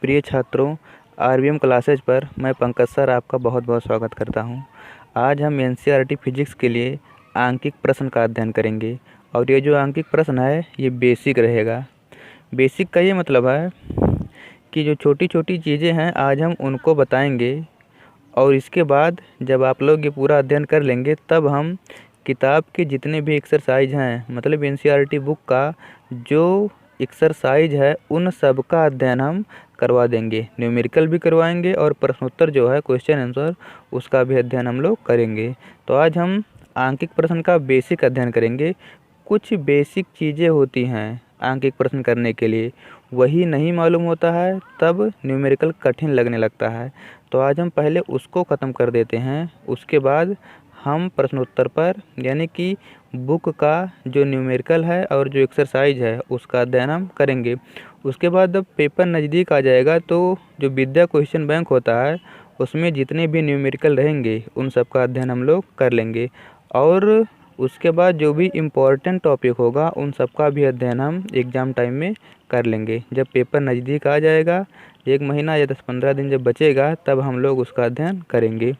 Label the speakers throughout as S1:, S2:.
S1: प्रिय छात्रों, RBM classes पर मैं पंकज सर आपका बहुत बहुत स्वागत करता हूं। आज हम एनसीईआरटी फिजिक्स के लिए आंकिक प्रश्न का अध्ययन करेंगे और ये जो आंकिक प्रश्न है ये बेसिक रहेगा। बेसिक का ये मतलब है कि जो छोटी छोटी चीज़ें हैं आज हम उनको बताएंगे और इसके बाद जब आप लोग ये पूरा अध्ययन कर लेंगे तब हम किताब के जितने भी एक्सरसाइज हैं, मतलब एनसीईआरटी बुक का जो एक्सरसाइज है उन सब का अध्ययन हम करवा देंगे। न्यूमेरिकल भी करवाएंगे और प्रश्नोत्तर जो है क्वेश्चन आंसर उसका भी अध्ययन हम लोग करेंगे। तो आज हम आंकिक प्रश्न का बेसिक अध्ययन करेंगे। कुछ बेसिक चीज़ें होती हैं आंकिक प्रश्न करने के लिए, वही नहीं मालूम होता है तब न्यूमेरिकल कठिन लगने लगता है। तो आज हम पहले उसको ख़त्म कर देते हैं, उसके बाद हम प्रश्नोत्तर पर यानी कि बुक का जो न्यूमेरिकल है और जो एक्सरसाइज है उसका अध्ययन हम करेंगे। उसके बाद जब पेपर नज़दीक आ जाएगा तो जो विद्या क्वेश्चन बैंक होता है उसमें जितने भी न्यूमेरिकल रहेंगे उन सब का अध्ययन हम लोग कर लेंगे और उसके बाद जो भी इम्पोर्टेंट टॉपिक होगा उन सब का भी अध्ययन हम एग्ज़ाम टाइम में कर लेंगे। जब पेपर नज़दीक आ जाएगा, 1 महीना या 10-15 दिन जब बचेगा तब हम लोग उसका अध्ययन करेंगे।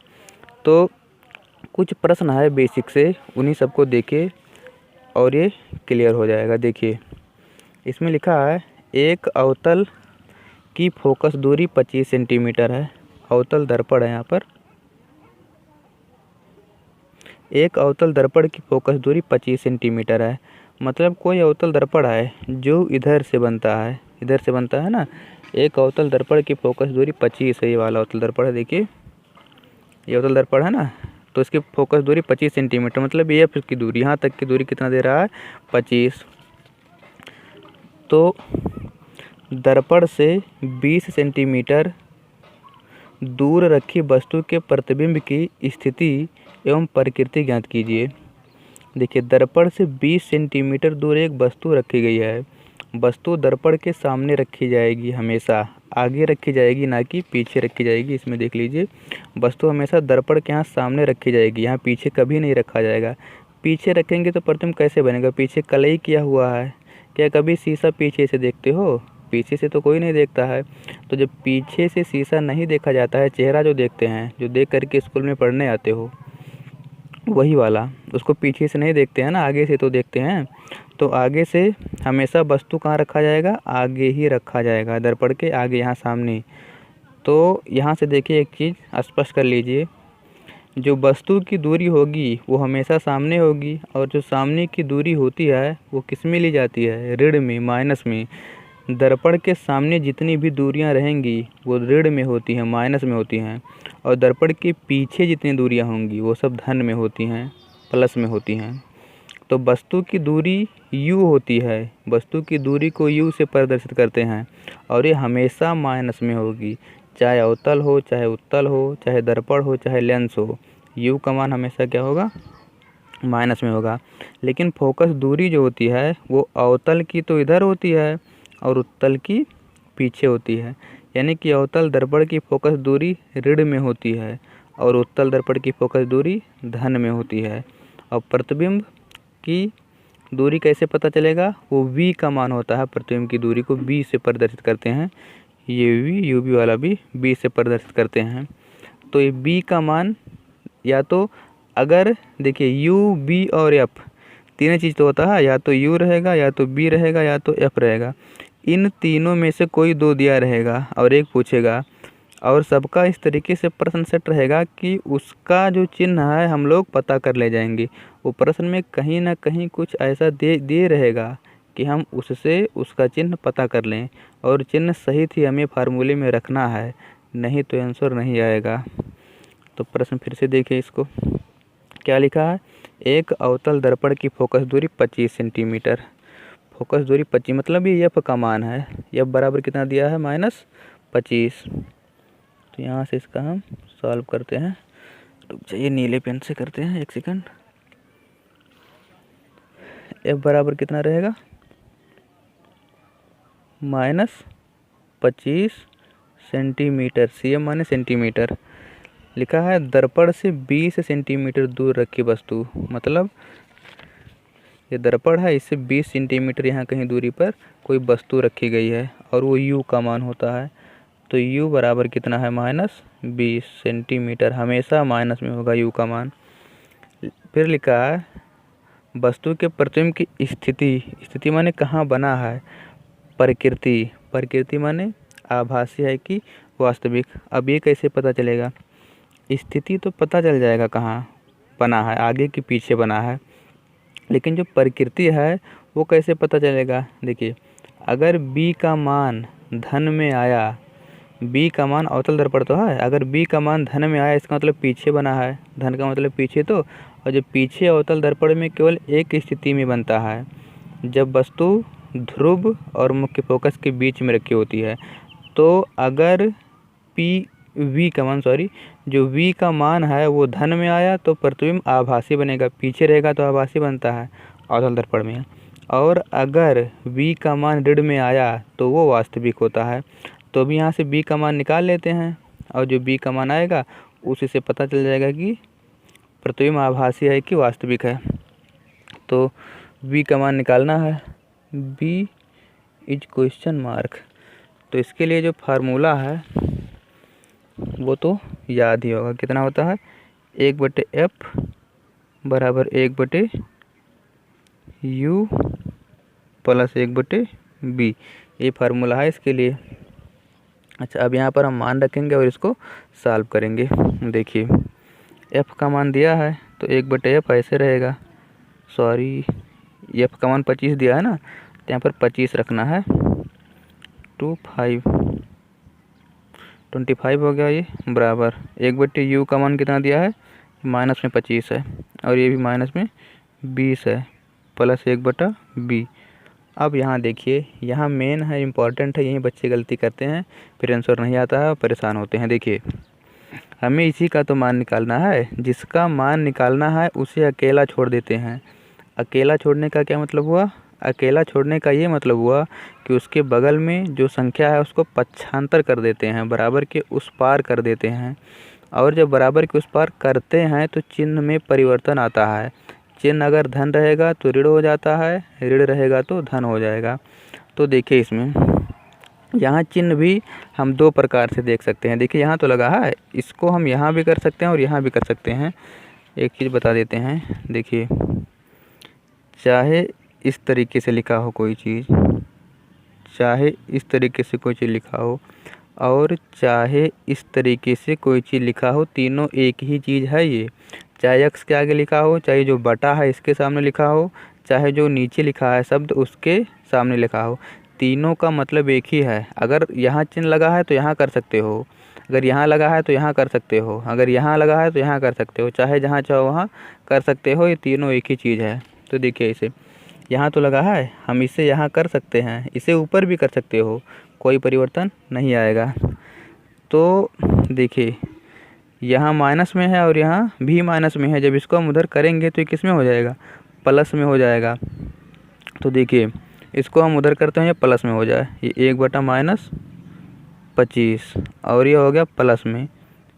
S1: तो कुछ प्रश्न है बेसिक से, उन्हीं सबको देखिए और ये क्लियर हो जाएगा। देखिए इसमें लिखा है एक अवतल की फोकस दूरी 25 सेंटीमीटर है। अवतल दर्पण है यहाँ पर। एक अवतल दर्पण की फोकस दूरी 25 सेंटीमीटर है। मतलब कोई अवतल दर्पण है जो इधर से बनता है ना। एक अवतल दर्पण की फोकस दूरी 25 है। ये वाला अवतल दर्पण है, देखिए ये अवतल दर्पण है ना, तो इसकी फोकस दूरी 25 सेंटीमीटर, मतलब ये की दूरी यहाँ तक की दूरी कितना दे रहा है 25। तो दर्पण से 20 सेंटीमीटर दूर रखी वस्तु के प्रतिबिंब की स्थिति एवं प्रकृति ज्ञात कीजिए। देखिए दर्पण से 20 सेंटीमीटर दूर एक वस्तु रखी गई है। वस्तु दर्पण के सामने रखी जाएगी, हमेशा आगे रखी जाएगी ना कि पीछे रखी जाएगी। इसमें देख लीजिए वस्तु हमेशा दर्पण के यहाँ सामने रखी जाएगी, यहाँ पीछे कभी नहीं रखा जाएगा। पीछे रखेंगे तो प्रतिबिंब कैसे बनेगा? पीछे कलई किया हुआ है। क्या कभी शीशा पीछे से देखते हो? पीछे से तो कोई नहीं देखता है। तो जब पीछे से शीशा नहीं देखा जाता है, चेहरा जो देखते हैं, जो देख करके स्कूल में पढ़ने आते हो वही वाला, उसको पीछे से नहीं देखते हैं ना, आगे से तो देखते हैं। तो आगे से हमेशा वस्तु कहाँ रखा जाएगा? आगे ही रखा जाएगा, दर्पण के आगे, यहाँ सामने। तो यहाँ से देखिए एक चीज़ स्पष्ट कर लीजिए, जो वस्तु की दूरी होगी वो हमेशा सामने होगी और जो सामने की दूरी होती है वो किस में ली जाती है? ऋण में, माइनस में। दर्पण के सामने जितनी भी दूरियां रहेंगी वो ऋण में होती हैं, माइनस में होती हैं, और दर्पण के पीछे जितनी दूरियां होंगी वो सब धन में होती हैं, प्लस में होती हैं। तो वस्तु की दूरी u होती है, वस्तु की दूरी को u से प्रदर्शित करते हैं और ये हमेशा माइनस में होगी, चाहे अवतल हो, चाहे उत्तल हो, चाहे दर्पण हो, चाहे लेंस हो। u का मान हमेशा क्या होगा? माइनस में होगा। लेकिन फोकस दूरी जो होती है वो अवतल की तो इधर होती है और उत्तल की पीछे होती है। यानी कि अवतल दर्पण की फोकस दूरी ऋण में होती है और उत्तल दर्पण की फोकस दूरी धन में होती है। और प्रतिबिंब की दूरी कैसे पता चलेगा? वो v का मान होता है। प्रतिबिंब की दूरी को v से प्रदर्शित करते हैं। ये v, यू भी वाला भी v से प्रदर्शित करते हैं। तो ये v का मान या तो अगर देखिए u, v और f तीनों चीज़ तो होता है, या तो u रहेगा, या तो b रहेगा, या तो f रहेगा। इन तीनों में से कोई दो दिया रहेगा और एक पूछेगा, और सबका इस तरीके से प्रश्न सेट रहेगा कि उसका जो चिन्ह है हम लोग पता कर ले जाएंगे। वो प्रश्न में कहीं ना कहीं कुछ ऐसा दे रहेगा कि हम उससे उसका चिन्ह पता कर लें, और चिन्ह सहित ही हमें फार्मूले में रखना है, नहीं तो आंसर नहीं आएगा। तो प्रश्न फिर से देखिए, इसको क्या लिखा है? एक अवतल दर्पण की फोकस दूरी 25 सेंटीमीटर। फोकस दूरी 25 मतलब ये एफ का मान है। एफ बराबर कितना दिया है? -25। तो यहाँ से इसका हम सॉल्व करते हैं। रुक जाइए, नीले पेन से करते हैं, 1 सेकंड। एफ बराबर कितना रहेगा? -25 सेंटीमीटर। cm माने सेंटीमीटर। लिखा है दर्पण से 20 सेंटीमीटर दूर रखी वस्तु, मतलब ये दर्पण है, इससे 20 सेंटीमीटर यहाँ कहीं दूरी पर कोई वस्तु रखी गई है और वो u का मान होता है। तो u बराबर कितना है -20 सेंटीमीटर। हमेशा माइनस में होगा u का मान। फिर लिखा है वस्तु के प्रतिबिंब की स्थिति माने कहाँ बना है, प्रकृति माने आभासी है कि वास्तविक। अब ये कैसे पता चलेगा, स्थिति तो पता चल जाएगा कहाँ बना है, आगे कि पीछे बना है, लेकिन जो प्रकृति है वो कैसे पता चलेगा। देखिए अगर b का मान धन में आया, b का मान अवतल दर्पण तो है, अगर b का मान धन में आया इसका मतलब पीछे बना है, धन का मतलब पीछे तो, और जब पीछे अवतल दर्पण में केवल एक स्थिति में बनता है, जब वस्तु ध्रुव और मुख्य फोकस के बीच में रखी होती है। तो अगर जो v का मान है वो धन में आया तो प्रतिबिंब आभासी बनेगा, पीछे रहेगा तो आभासी बनता है अवतल दर्पण में। और अगर v का मान ऋण में आया तो वो वास्तविक होता है। तो अभी यहाँ से b का मान निकाल लेते हैं, और जो b का मान आएगा उसी से पता चल जाएगा कि प्रतिबिंब आभासी है कि वास्तविक है। तो v का मान निकालना है, b इज क्वेश्चन मार्क। तो इसके लिए जो फार्मूला है वो तो याद ही होगा, कितना होता है 1/f बराबर 1/u प्लस 1/b, ये फार्मूला है इसके लिए। अच्छा अब यहाँ पर हम मान रखेंगे और इसको सॉल्व करेंगे। देखिए f का मान दिया है तो 1/f ऐसे रहेगा, सॉरी f का मान 25 दिया है ना, तो यहाँ पर 25 रखना है, 25 हो गया ये, बराबर 1/u का मान कितना दिया है -25 है, और ये भी -20 है, प्लस 1/b। अब यहाँ देखिए, यहाँ मेन है, इम्पॉर्टेंट है, यही बच्चे गलती करते हैं, फिर आंसर नहीं आता है और परेशान होते हैं। देखिए हमें इसी का तो मान निकालना है, जिसका मान निकालना है उसे अकेला छोड़ देते हैं। अकेला छोड़ने का क्या मतलब हुआ, अकेला छोड़ने का ये मतलब हुआ कि उसके बगल में जो संख्या है उसको पक्षांतर कर देते हैं, बराबर के उस पार कर देते हैं। और जब बराबर के उस पार करते हैं तो चिन्ह में परिवर्तन आता है। चिन्ह अगर धन रहेगा तो ऋण हो जाता है, ऋण रहेगा तो धन हो जाएगा। तो देखिए इसमें यहाँ चिन्ह भी हम दो प्रकार से देख सकते हैं। देखिए यहाँ तो लगा है, इसको हम यहाँ भी कर सकते हैं और यहाँ भी कर सकते हैं। एक चीज़ बता देते हैं, देखिए चाहे इस तरीके से लिखा हो कोई चीज़, चाहे इस तरीके से कोई चीज़ लिखा हो, और चाहे इस तरीके से कोई चीज़ लिखा हो, तीनों एक ही चीज़ है ये। चाहे x के आगे लिखा हो, चाहे जो बटा है इसके सामने लिखा हो, चाहे जो नीचे लिखा है शब्द उसके सामने लिखा हो, तीनों का मतलब एक ही है। अगर यहाँ चिन्ह लगा है तो यहाँ कर सकते हो, अगर यहाँ लगा है तो यहाँ कर सकते हो, अगर यहाँ लगा है तो यहाँ कर सकते हो, चाहे जहाँ चाहो वहाँ कर सकते हो, ये तीनों एक ही चीज़ है। तो देखिए इसे यहाँ तो लगा है, हम इसे यहाँ कर सकते हैं, इसे ऊपर भी कर सकते हो, कोई परिवर्तन नहीं आएगा। तो देखिए यहाँ माइनस में है और यहाँ भी माइनस में है, जब इसको हम उधर करेंगे तो ये किस में हो जाएगा, प्लस में हो जाएगा। तो देखिए इसको हम उधर करते हैं, ये प्लस में हो जाए, ये 1/-25 और ये हो गया प्लस में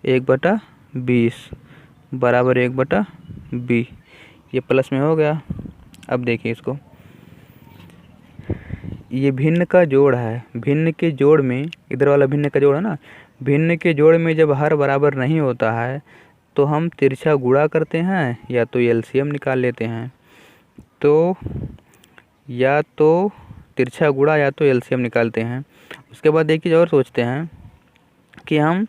S1: 1/20 बराबर 1/b, ये प्लस में हो गया। अब देखिए इसको, ये भिन्न का जोड़ है, भिन्न के जोड़ में, इधर वाला भिन्न का जोड़ है ना, भिन्न के जोड़ में जब हर बराबर नहीं होता है तो हम तिरछा गुणा करते हैं या तो एलसीएम निकाल लेते हैं। तो या तो तिरछा गुणा या तो एलसीएम निकालते हैं। उसके बाद एक चीज़ और सोचते हैं कि हम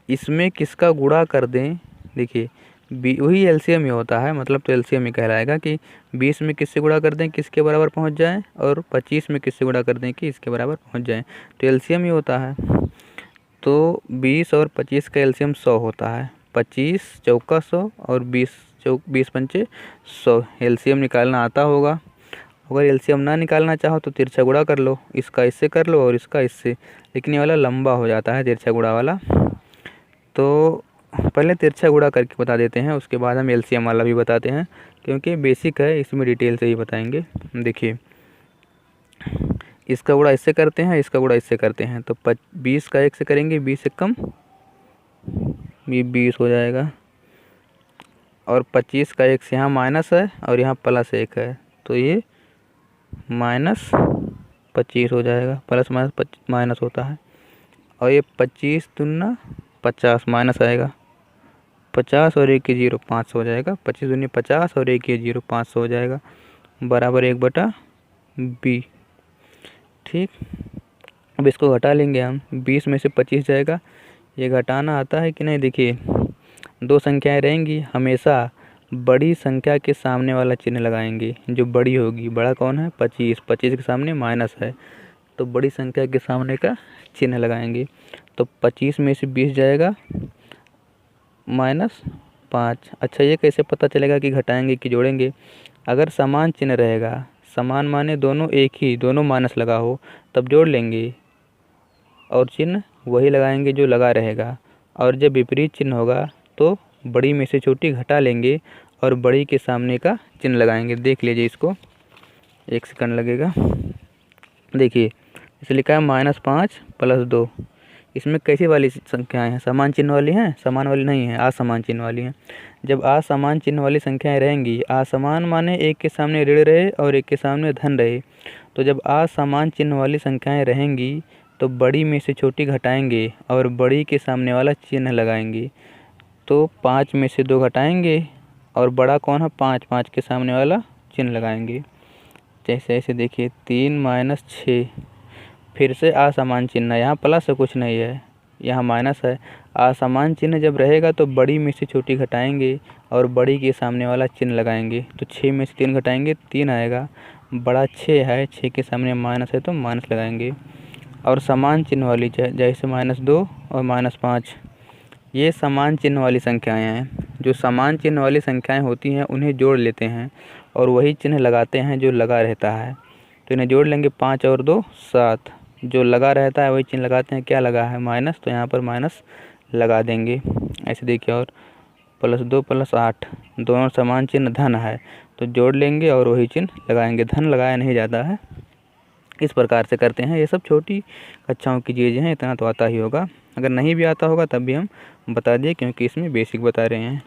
S1: इसमें किसका गुणा कर दें। देखिए वही एलसीएम ही होता है, मतलब तो एलसीएम ही कहलाएगा कि 20 में किससे गुणा कर दें कि इसके बराबर पहुंच जाए, और 25 में किससे गुणा कर दें कि इसके बराबर पहुंच जाए, तो एलसीएम ही होता है। तो 20 और 25 का एलसीएम 100 होता है, 25 चौका 100 और 20 पंचे 100। एलसीएम निकालना आता होगा। अगर एलसीएम ना निकालना चाहो तो तिरछा गुणा कर लो, इसका इससे कर लो और इसका इससे, लेकिन ये वाला लंबा हो जाता है तिरछा गुणा वाला। तो पहले तिरछा गुणा करके बता देते हैं, उसके बाद हम एलसीएम वाला भी बताते हैं, क्योंकि बेसिक है, इसमें डिटेल से ही बताएंगे। देखिए इसका गुणा इससे करते हैं, इसका गुणा इससे करते हैं, तो 20 का 1 से करेंगे, 20 से कम ये 20 हो जाएगा, और 25 का 1 से यहाँ माइनस है और यहाँ प्लस 1 है, तो ये -25 हो जाएगा, प्लस माइनस होता है। और ये 25 दूना 50 माइनस आएगा 50 और 1 की 0 500 हो जाएगा। 25 दूनी 50 और 1 की 0 500 हो जाएगा बराबर 1/b। ठीक, अब इसको घटा लेंगे हम। 20 में से 25 जाएगा, ये घटाना आता है कि नहीं। देखिए दो संख्याएं रहेंगी, हमेशा बड़ी संख्या के सामने वाला चिन्ह लगाएंगे जो बड़ी होगी। बड़ा कौन है 25, 25 के सामने माइनस है तो बड़ी संख्या के सामने का चिन्ह लगाएंगे। तो 25 में से 20 जाएगा -5। अच्छा, ये कैसे पता चलेगा कि घटाएंगे कि जोड़ेंगे? अगर समान चिन्ह रहेगा, समान माने दोनों एक ही, दोनों माइनस लगा हो, तब जोड़ लेंगे और चिन्ह वही लगाएंगे जो लगा रहेगा। और जब विपरीत चिन्ह होगा तो बड़ी में से छोटी घटा लेंगे और बड़ी के सामने का चिन्ह लगाएंगे। देख लीजिए इसको, 1 सेकंड लगेगा। देखिए इसे लिखा है -5 + 2। इसमें कैसी वाली संख्याएं हैं? समान चिन्ह वाली हैं, समान वाली नहीं है, असमान चिन्ह वाली हैं। जब असमान चिन्ह वाली संख्याएं रहेंगी, असमान माने एक के सामने ऋण रहे और एक के सामने धन रहे, तो जब असमान चिन्ह वाली संख्याएं रहेंगी तो बड़ी में से छोटी घटाएंगे और बड़ी के सामने वाला चिन्ह लगाएंगे। तो 5 में से 2 घटाएंगे और बड़ा कौन है 5, 5 के सामने वाला चिन्ह लगाएंगे। जैसे ऐसे देखिए 3 - 6, फिर से असमान चिन्ह है, यहाँ प्लस है कुछ नहीं है, यहाँ माइनस है। असमान चिन्ह जब रहेगा तो बड़ी में से छोटी घटाएंगे और बड़ी के सामने वाला चिन्ह लगाएंगे। तो 6 में से 3 घटाएंगे 3 आएगा, बड़ा 6 है, 6 के सामने माइनस है तो माइनस लगाएंगे। और समान चिन्ह वाली जैसे -2 और -5, ये समान चिन्ह वाली संख्याएं हैं। जो समान चिन्ह वाली संख्याएं होती हैं उन्हें जोड़ लेते हैं और वही चिन्ह लगाते हैं जो लगा रहता है। तो इन्हें जोड़ लेंगे, 5 और 2 7, जो लगा रहता है वही चिन्ह लगाते हैं। क्या लगा है माइनस, तो यहाँ पर माइनस लगा देंगे। ऐसे देखिए, और +2 + 8, दोनों समान चिन्ह धन है तो जोड़ लेंगे और वही चिन्ह लगाएंगे। धन लगाया नहीं जाता है, इस प्रकार से करते हैं। ये सब छोटी कक्षाओं की चीज़ें हैं, इतना तो आता ही होगा। अगर नहीं भी आता होगा तब भी हम बता दिए क्योंकि इसमें बेसिक बता रहे हैं।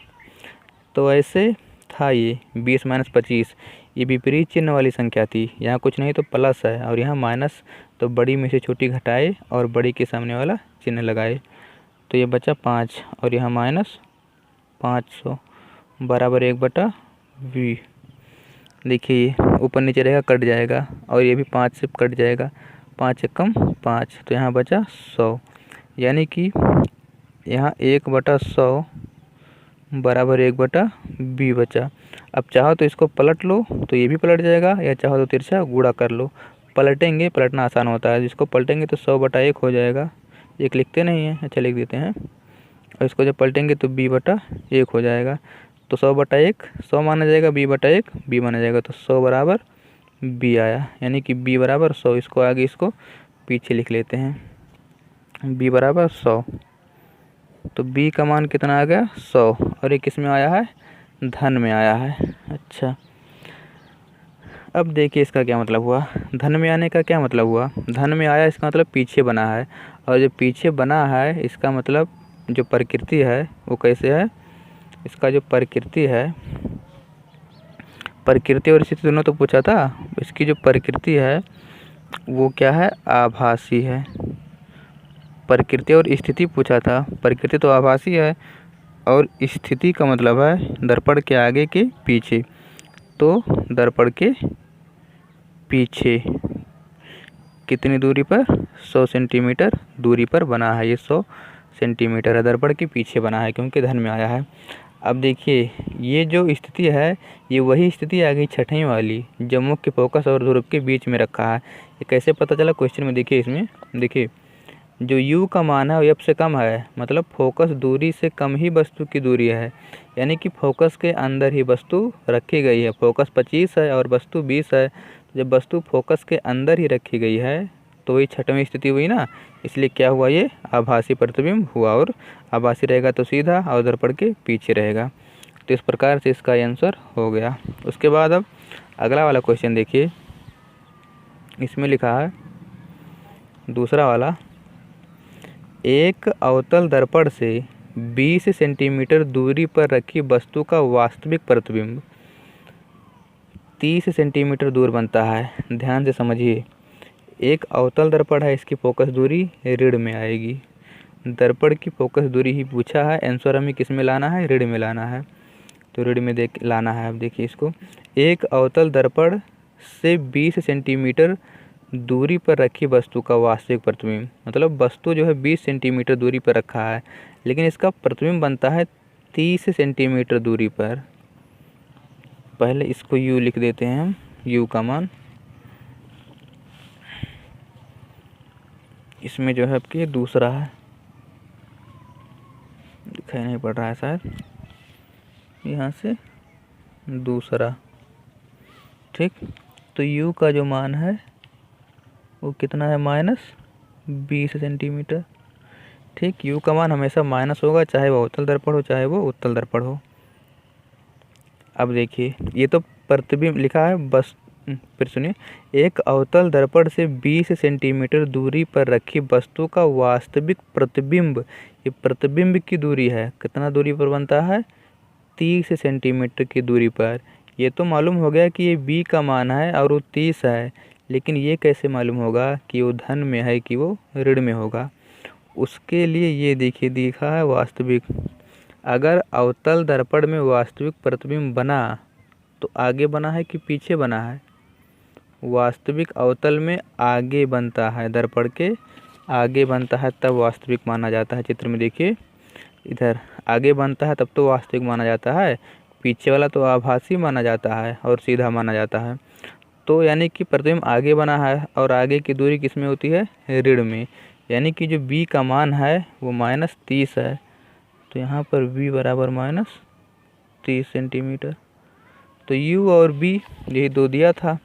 S1: तो ऐसे था ये 20 - 25, ये विपरीत चिन्ह वाली संख्या थी। यहाँ कुछ नहीं तो प्लस है और यहाँ माइनस, तो बड़ी में से छोटी घटाए और बड़ी के सामने वाला चिन्ह लगाए। तो ये बचा 5 और यहाँ -500 बराबर 1/v। देखिए ऊपर नीचे रहेगा, कट जाएगा और ये भी 5 से कट जाएगा, 5 × 5, तो यहाँ बचा 100। यानी कि यहाँ 1/100 बराबर 1/b बचा। अब चाहो तो इसको पलट लो तो ये भी पलट जाएगा, या चाहो तो तिरछा गुणा कर लो। पलटेंगे, पलटना आसान होता है, जिसको पलटेंगे तो 100/1 हो जाएगा। 1 लिखते नहीं हैं, अच्छा लिख देते हैं। और इसको जब पलटेंगे तो b/1 हो जाएगा। तो 100/1 100 माना जाएगा, b/1 b माना जाएगा, तो 100 बराबर b आया। यानी कि b बराबर 100, इसको आगे इसको पीछे लिख लेते हैं, b बराबर 100। तो b का मान कितना आ गया 100, और ये किस में आया है धन में आया है। अच्छा, अब देखिए इसका क्या मतलब हुआ। धन में आने का क्या मतलब हुआ, धन में आया इसका मतलब पीछे बना है, और जो पीछे बना है इसका मतलब जो प्रकृति है वो कैसे है। इसका जो प्रकृति है, प्रकृति और स्थिति दोनों तो पूछा था, इसकी जो प्रकृति है वो क्या है आभासी है। प्रकृति और स्थिति पूछा था, प्रकृति तो आभासी है और स्थिति का मतलब है दर्पण के आगे के पीछे। तो दर्पण के पीछे कितनी दूरी पर 100 सेंटीमीटर दूरी पर बना है। ये 100 सेंटीमीटर है, दर्पण के पीछे बना है क्योंकि धन में आया है। अब देखिए ये जो स्थिति है ये वही स्थिति आ गई छठवीं वाली, जो मुख्य फोकस और ध्रुव के बीच में रखा है। ये कैसे पता चला क्वेश्चन में, देखिए इसमें देखिए जो u का मान है वो f से कम है, मतलब फोकस दूरी से कम ही वस्तु की दूरी है, यानी कि फोकस के अंदर ही वस्तु रखी गई है। फोकस 25 है और वस्तु 20 है, जब वस्तु फोकस के अंदर ही रखी गई है तो वही छठवीं स्थिति हुई ना, इसलिए क्या हुआ ये आभासी प्रतिबिंब हुआ। और आभासी रहेगा तो सीधा और दर्पण के पीछे रहेगा। तो इस प्रकार से इसका आंसर हो गया। उसके बाद अब अगला वाला क्वेश्चन देखिए, इसमें लिखा है दूसरा वाला, एक अवतल दर्पण से 20 सेंटीमीटर दूरी पर रखी वस्तु का वास्तविक प्रतिबिंब 30 सेंटीमीटर दूर बनता है। ध्यान से समझिए, एक अवतल दर्पण है, इसकी फोकस दूरी ऋण में आएगी। दर्पण की फोकस दूरी ही पूछा है, आंसर हमें किस में लाना है, ऋण में लाना है। तो ऋण में देख लाना है। अब देखिए इसको, एक अवतल दर्पण से 20 सेंटीमीटर दूरी पर रखी वस्तु का वास्तविक प्रतिबिंब, मतलब वस्तु जो है 20 सेंटीमीटर दूरी पर रखा है, लेकिन इसका प्रतिबिंब बनता है 30 सेंटीमीटर दूरी पर। पहले इसको u लिख देते हैं हम, u का मान इसमें जो है आपकी दूसरा है, दिखाई नहीं पड़ रहा है शायद, यहाँ से दूसरा। ठीक, तो u का जो मान है वो कितना है, -20 सेंटीमीटर। ठीक, u का मान हमेशा माइनस होगा, चाहे वो अवतल दर्पण हो चाहे वो उत्तल दर्पण हो। अब देखिए ये तो प्रतिबिंब लिखा है, बस फिर सुनिए, एक अवतल दर्पण से 20 सेंटीमीटर दूरी पर रखी वस्तु का वास्तविक प्रतिबिंब, ये प्रतिबिंब की दूरी है, कितना दूरी पर बनता है, 30 सेंटीमीटर की दूरी पर। ये तो मालूम हो गया कि ये b का मान है और वो 30 है, लेकिन ये कैसे मालूम होगा कि वो धन में है कि वो ऋण में होगा। उसके लिए ये देखिए दिखा है वास्तविक, अगर अवतल दर्पण में वास्तविक प्रतिबिंब बना तो आगे बना है कि पीछे बना है, वास्तविक अवतल में आगे बनता है, दर्पण के आगे बनता है तब वास्तविक माना जाता है। चित्र में देखिए इधर आगे बनता है तब तो वास्तविक माना जाता है, पीछे वाला तो आभासी माना जाता है और सीधा माना जाता है। तो यानी कि प्रतिबिंब आगे बना है और आगे की दूरी किस में होती है, ऋण में, यानी कि जो b का मान है वो -30 है। तो यहाँ पर b बराबर -30 सेंटीमीटर। तो u और b यही दो दिया था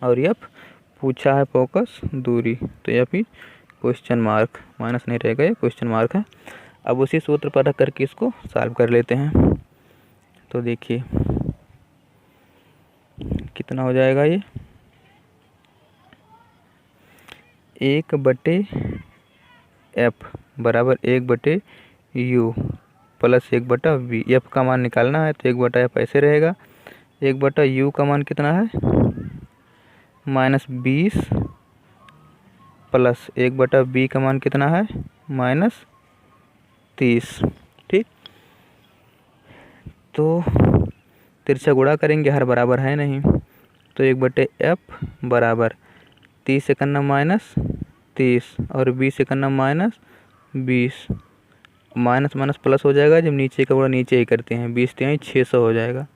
S1: और f पूछा है फोकस दूरी, तो यह भी क्वेश्चन मार्क, माइनस नहीं रहेगा, ये क्वेश्चन मार्क है। अब उसी सूत्र पर रख करके इसको सॉल्व कर लेते हैं। तो देखिए कितना हो जाएगा, ये 1/f बराबर 1/u प्लस 1/v। f का मान निकालना है तो 1/f ऐसे रहेगा, 1/u का मान कितना है, -20 प्लस 1/v का मान कितना है, -30। ठीक, तो तिरछा गुणा करेंगे, हर बराबर है नहीं, तो 1/f बराबर 30 से करना -30 और 20 से करना -20, माइनस माइनस प्लस हो जाएगा, जब नीचे का गुणा नीचे ही करते हैं, 20 तिहाई 600 हो जाएगा,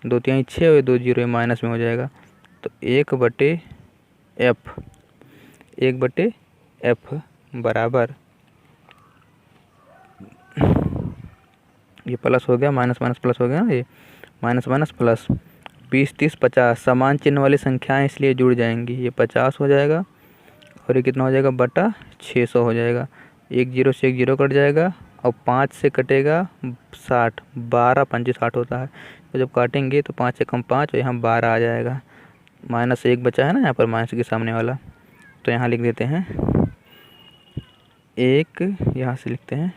S1: 2 तिहाई 6 और 2 जीरो माइनस में हो जाएगा। तो 1/f बराबर, ये प्लस हो गया, माइनस माइनस प्लस हो गया ना, ये माइनस माइनस प्लस, 20 30 50 समान चिन्ह वाली संख्याएं इसलिए जुड़ जाएंगी, ये 50 हो जाएगा और ये कितना हो जाएगा, बटा 600 हो जाएगा। 1 जीरो से 1 जीरो कट जाएगा और 5 से कटेगा 60, 12 5 60 होता है, तो जब काटेंगे तो 5 से कम 5 और यहाँ 12 आ जाएगा, -1 बचा है ना यहाँ पर माइनस के सामने वाला, तो यहाँ लिख देते हैं 1, यहाँ से लिखते हैं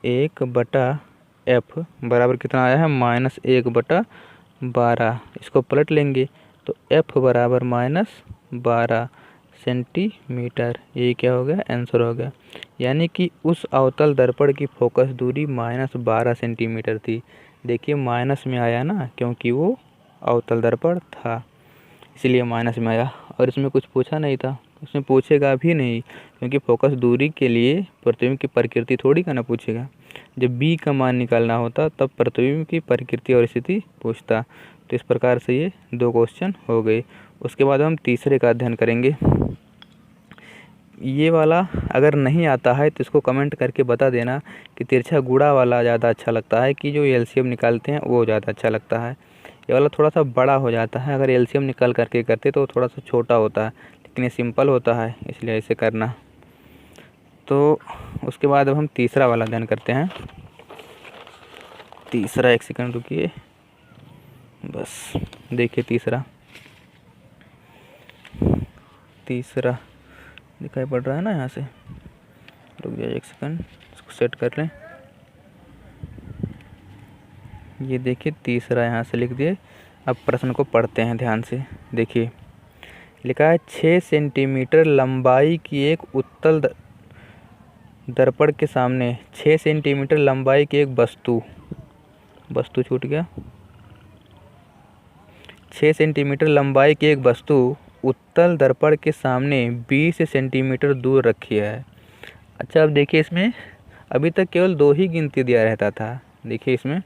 S1: 1/f बराबर कितना आया है, -1/12। इसको पलट लेंगे तो f बराबर -12 सेंटीमीटर, ये क्या हो गया, आंसर हो गया। यानी कि उस अवतल दर्पण की फोकस दूरी -12 सेंटीमीटर थी। देखिए माइनस में आया ना, क्योंकि वो अवतल दर्पण था इसलिए माइनस में आया, और इसमें कुछ पूछा नहीं था, उसमें पूछेगा भी नहीं, क्योंकि फोकस दूरी के लिए प्रतिबिंब की प्रकृति थोड़ी का ना पूछेगा। जब b का मान निकालना होता तब प्रतिबिंब की प्रकृति और स्थिति पूछता। तो इस प्रकार से ये 2 क्वेश्चन हो गए। उसके बाद हम तीसरे का अध्ययन करेंगे। ये वाला अगर नहीं आता है तो इसको कमेंट करके बता देना कि तिरछा गुणा वाला ज़्यादा अच्छा लगता है कि जो एलसीएम निकालते हैं वो ज़्यादा अच्छा लगता है। ये वाला थोड़ा सा बड़ा हो जाता है, अगर एलसीएम निकाल करके करते तो थोड़ा सा छोटा होता है, लेकिन ये सिंपल होता है इसलिए ऐसे करना। तो उसके बाद अब हम तीसरा वाला अध्ययन करते हैं। तीसरा, एक सेकंड रुकिए, बस देखिए तीसरा दिखाई पड़ रहा है ना, यहाँ से रुक जाइए एक सेकंड, इसको सेट कर लें। ये देखिए तीसरा यहाँ से लिख दिए। अब प्रश्न को पढ़ते हैं ध्यान से। देखिए लिखा है 6 सेंटीमीटर लंबाई की एक उत्तल दर्पण के सामने 6 सेंटीमीटर लंबाई की एक वस्तु छूट गया 6 सेंटीमीटर लंबाई की एक वस्तु उत्तल दर्पण के सामने 20 सेंटीमीटर दूर रखी है। अच्छा, अब देखिए इसमें अभी तक केवल 2 ही गिनती दिया रहता था। देखिए इसमें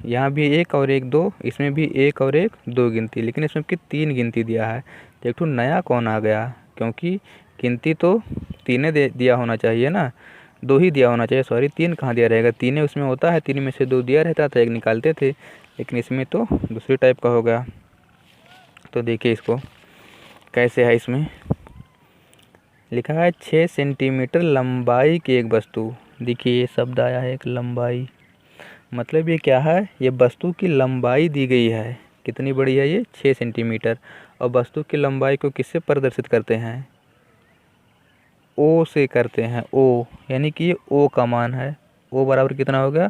S1: यहाँ भी 1 और 1 2, इसमें भी 1 और 1 2 गिनती, लेकिन इसमें की 3 गिनती दिया है। तो एक तो नया कौन आ गया, क्योंकि गिनती तो 3 दिया होना चाहिए ना, 2 ही दिया होना चाहिए, सॉरी 3 कहाँ दिया रहेगा, 3 उसमें होता है, 3 में से 2 दिया रहता था, 1 निकालते थे, लेकिन इसमें तो दूसरी टाइप का हो गया। तो देखिए इसको कैसे है। इसमें लिखा है 6 सेंटीमीटर लंबाई की एक वस्तु। देखिए ये शब्द आया है एक लंबाई, मतलब ये क्या है, ये वस्तु की लंबाई दी गई है। कितनी बड़ी है ये, 6 सेंटीमीटर। और वस्तु की लंबाई को किससे प्रदर्शित करते हैं, ओ से करते हैं, ओ, यानी कि ये ओ का मान है। ओ बराबर कितना हो गया,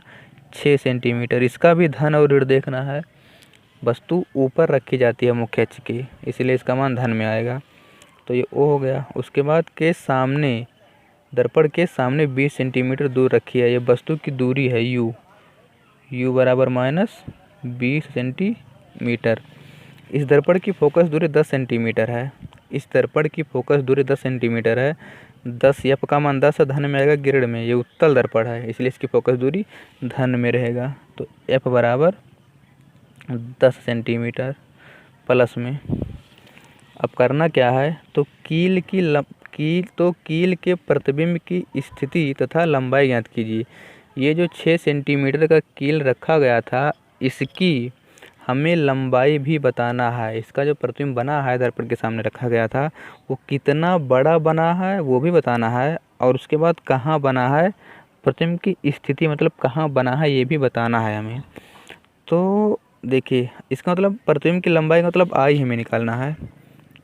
S1: 6 सेंटीमीटर। इसका भी धन और ऋण देखना है। वस्तु ऊपर रखी जाती है मुख्य अक्ष की, इसलिए इसका मान धन में आएगा। तो ये ओ हो गया। उसके बाद के सामने, दर्पण के सामने 20 सेंटीमीटर दूर रखी है। ये वस्तु की दूरी है यू बराबर -20 सेंटीमीटर। इस दर्पण की फोकस दूरी 10 सेंटीमीटर है। इस दर्पण की फोकस दूरी 10 सेंटीमीटर है। 10 एफ का मान 10 धन में आएगा ग्रेड में, ये उत्तल दर्पण है, इसलिए इसकी फोकस दूरी धन में रहेगा। तो एफ बराबर 10 सेंटीमीटर प्लस में। अब करना क्या है, तो कील के प्रतिबिंब की स्थिति तथा लंबाई ज्ञात कीजिए। ये जो 6 सेंटीमीटर का कील रखा गया था, इसकी हमें लंबाई भी बताना है। इसका जो प्रतिबिंब बना है, दर्पण के सामने रखा गया था, वो कितना बड़ा बना है वो भी बताना है, और उसके बाद कहाँ बना है, प्रतिबिंब की स्थिति मतलब कहाँ बना है ये भी बताना है हमें। तो देखिए इसका मतलब प्रतिबिंब की लंबाई का मतलब आई हमें निकालना है।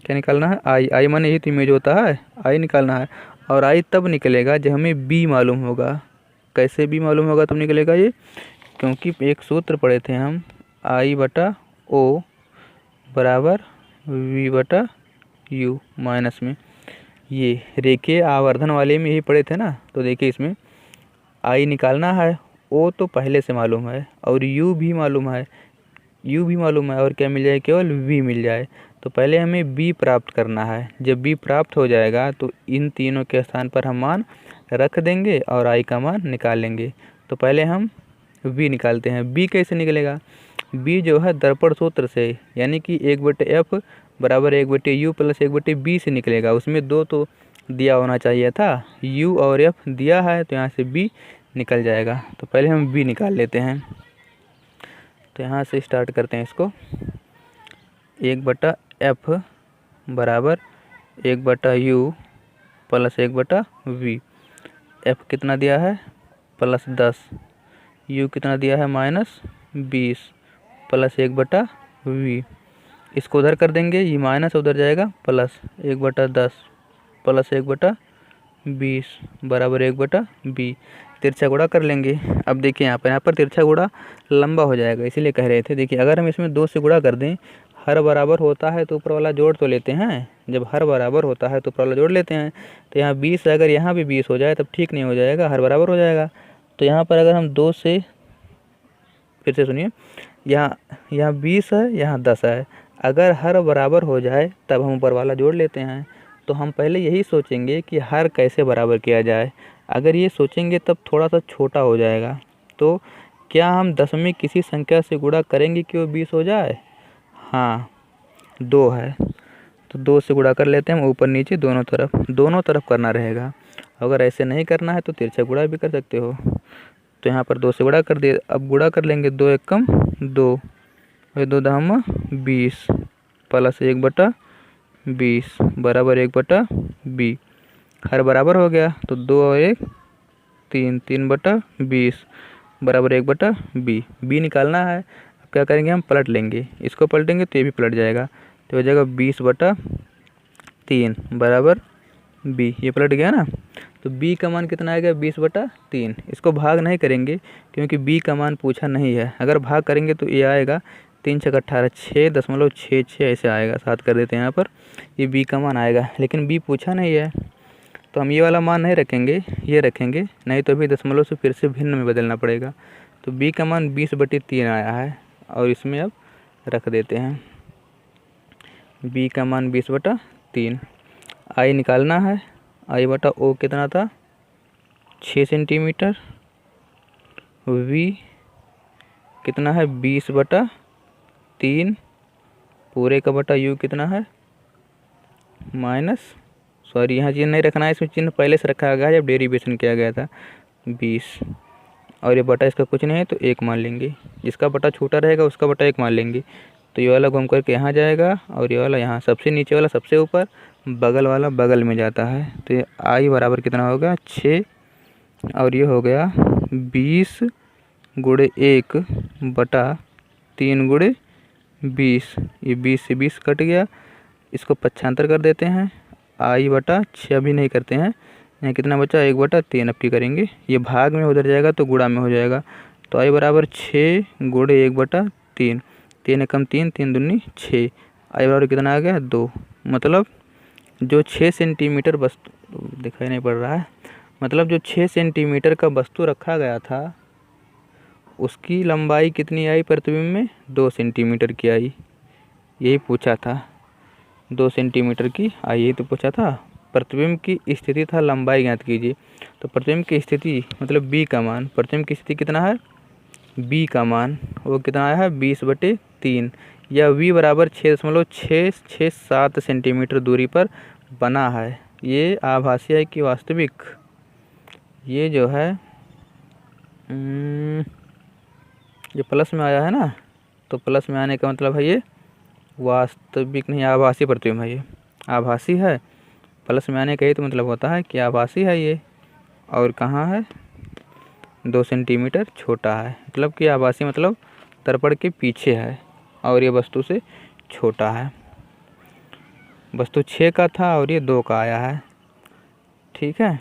S1: क्या निकालना है, आई माने यही तो इमेज होता है, आई निकालना है। और आई तब निकलेगा जब हमें बी मालूम होगा। कैसे बी मालूम होगा तब निकलेगा ये, क्योंकि एक सूत्र पढ़े थे हम, आई बटा ओ बराबर वी बटा यू माइनस में। ये रेखीय आवर्धन वाले में यही पढ़े थे ना। तो देखिए इसमें आई निकालना है, ओ तो पहले से मालूम है, और यू भी मालूम है, और क्या मिल जाए, केवल वी मिल जाए। तो पहले हमें बी प्राप्त करना है। जब बी प्राप्त हो जाएगा तो इन तीनों के स्थान पर हम मान रख देंगे और आई का मान निकाल लेंगे। तो पहले हम बी निकालते हैं। बी कैसे निकलेगा, बी जो है दर्पण सूत्र से, यानी कि 1/f बराबर 1/u प्लस 1/b से निकलेगा। उसमें 2 तो दिया होना चाहिए था, u और f दिया है, तो यहाँ से b निकल जाएगा। तो पहले हम b निकाल लेते हैं। तो यहाँ से स्टार्ट करते हैं इसको। 1/f बराबर 1/u प्लस 1/v। f कितना दिया है, +10, u कितना दिया है, -20 प्लस 1/v। इसको उधर कर देंगे, ये माइनस उधर जाएगा, प्लस 1/10 प्लस 1/20 बराबर 1/b। तिरछा गुणा कर लेंगे। अब देखिए यहाँ पर तिरछा गुणा लंबा हो जाएगा, इसीलिए कह रहे थे। देखिए अगर हम इसमें 2 से गुणा कर दें, हर बराबर होता है तो ऊपर वाला जोड़ तो लेते हैं। जब हर बराबर होता है तो ऊपर वाला जोड़ लेते हैं। तो यहाँ 20 अगर यहाँ भी 20 हो जाए तब ठीक नहीं हो जाएगा, हर बराबर हो जाएगा। तो यहाँ पर अगर हम 2 से, फिर से सुनिए, यहाँ 20 है, यहाँ 10 है। अगर हर बराबर हो जाए तब हम ऊपर वाला जोड़ लेते हैं। तो हम पहले यही सोचेंगे कि हर कैसे बराबर किया जाए। अगर ये सोचेंगे तब थोड़ा सा छोटा हो जाएगा। तो क्या हम दशमिक किसी संख्या से गुणा करेंगे कि वो 20 हो जाए, हाँ 2 है तो 2 से गुणा कर लेते हैं हम, ऊपर नीचे दोनों तरफ करना रहेगा। अगर ऐसे नहीं करना है तो तिरछा गुणा भी कर सकते हो। तो यहाँ पर 2 से गुणा कर दिए। अब गुणा कर लेंगे, 2 एकम 2 और 2 दहम 20 प्लस 1/20 बराबर 1/b। हर बराबर हो गया तो 2 और 1 3, 3/20 बराबर 1/b। b निकालना है। अब क्या करेंगे, हम पलट लेंगे। इसको पलटेंगे तो ये भी पलट जाएगा, तो हो जाएगा 20/3 बराबर b। ये पलट गया ना। तो b का मान कितना आएगा, 20/3। इसको भाग नहीं करेंगे क्योंकि b का मान पूछा नहीं है। अगर भाग करेंगे तो ये आएगा 3 छक 18, 6.66 ऐसे आएगा, 7 कर देते हैं यहाँ पर। ये बी का मान आएगा, लेकिन बी पूछा नहीं है तो हम ये वाला मान नहीं रखेंगे, ये रखेंगे, नहीं तो अभी दशमलव से फिर से भिन्न में बदलना पड़ेगा। तो बी का मान 20/3 आया है और इसमें अब रख देते हैं बी का मान 20/3। आई निकालना है, आई बटा ओ कितना था 6 सेंटीमीटर, वी कितना है 20/3, पूरे का बटा यू कितना है यहाँ चिन्ह नहीं रखना है, इसमें चिन्ह पहले से रखा गया है जब डेरिवेशन किया गया था 20, और ये बटा इसका कुछ नहीं है तो 1 मान लेंगे, जिसका बटा छोटा रहेगा उसका बटा 1 मान लेंगे। तो ये वाला घूम करके यहाँ जाएगा और ये वाला यहाँ, सबसे नीचे वाला सबसे ऊपर, बगल वाला बगल में जाता है। तो ये आई बराबर कितना होगा 6, और ये हो गया 20 गुणे 1/3 गुणे 20, ये 20 से 20 कट गया, इसको पक्षांतर कर देते हैं, आई बटा 6 अभी नहीं करते हैं, यहाँ कितना बचा 1/3 अब की करेंगे, ये भाग में उधर जाएगा तो गुणा में हो जाएगा। तो आई बराबर 6 गुणे 1/3, 3 एकम 3, 3 दूनी 6, आई बराबर कितना आ गया 2। मतलब जो 6 सेंटीमीटर वस्तु, दिखाई नहीं पड़ रहा है, मतलब जो 6 सेंटीमीटर का वस्तु रखा गया था उसकी लंबाई कितनी आई प्रतिबिंब में 2 सेंटीमीटर की आई, यही पूछा था, 2 सेंटीमीटर की आई, यही तो पूछा था। प्रतिबिंब की स्थिति था लंबाई ज्ञात कीजिए, तो प्रतिबिंब की स्थिति मतलब बी का मान, प्रतिबिंब की स्थिति कितना है बी का मान वो कितना आया है 20/3, या वी बराबर 6.667 सेंटीमीटर दूरी पर बना है। ये आभासी है कि वास्तविक, ये जो है ये प्लस में आया है ना, तो प्लस में आने का मतलब है ये वास्तविक नहीं, आभासी प्रतिबिंब है, ये आभासी है, प्लस में आने का ही तो मतलब होता है कि आभासी है ये, और कहाँ है 2 सेंटीमीटर छोटा है, मतलब कि आभासी मतलब दर्पण के पीछे है और ये वस्तु से छोटा है। वस्तु 6 का था और ये 2 का आया है, ठीक है।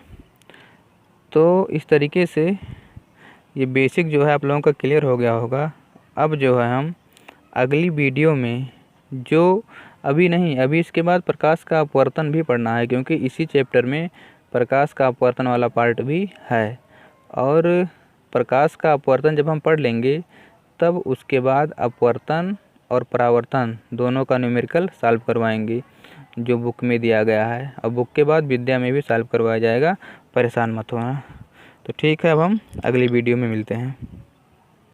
S1: तो इस तरीके से ये बेसिक जो है आप लोगों का क्लियर हो गया होगा। अब जो है हम अगली वीडियो में, जो अभी नहीं, अभी इसके बाद प्रकाश का अपवर्तन भी पढ़ना है, क्योंकि इसी चैप्टर में प्रकाश का अपवर्तन वाला पार्ट भी है, और प्रकाश का अपवर्तन जब हम पढ़ लेंगे तब उसके बाद अपवर्तन और परावर्तन दोनों का न्यूमेरिकल सॉल्व करवाएंगे जो बुक में दिया गया है, और बुक के बाद विद्या में भी सॉल्व करवाया जाएगा, परेशान मत होना। तो ठीक है, अब हम अगली वीडियो में मिलते हैं।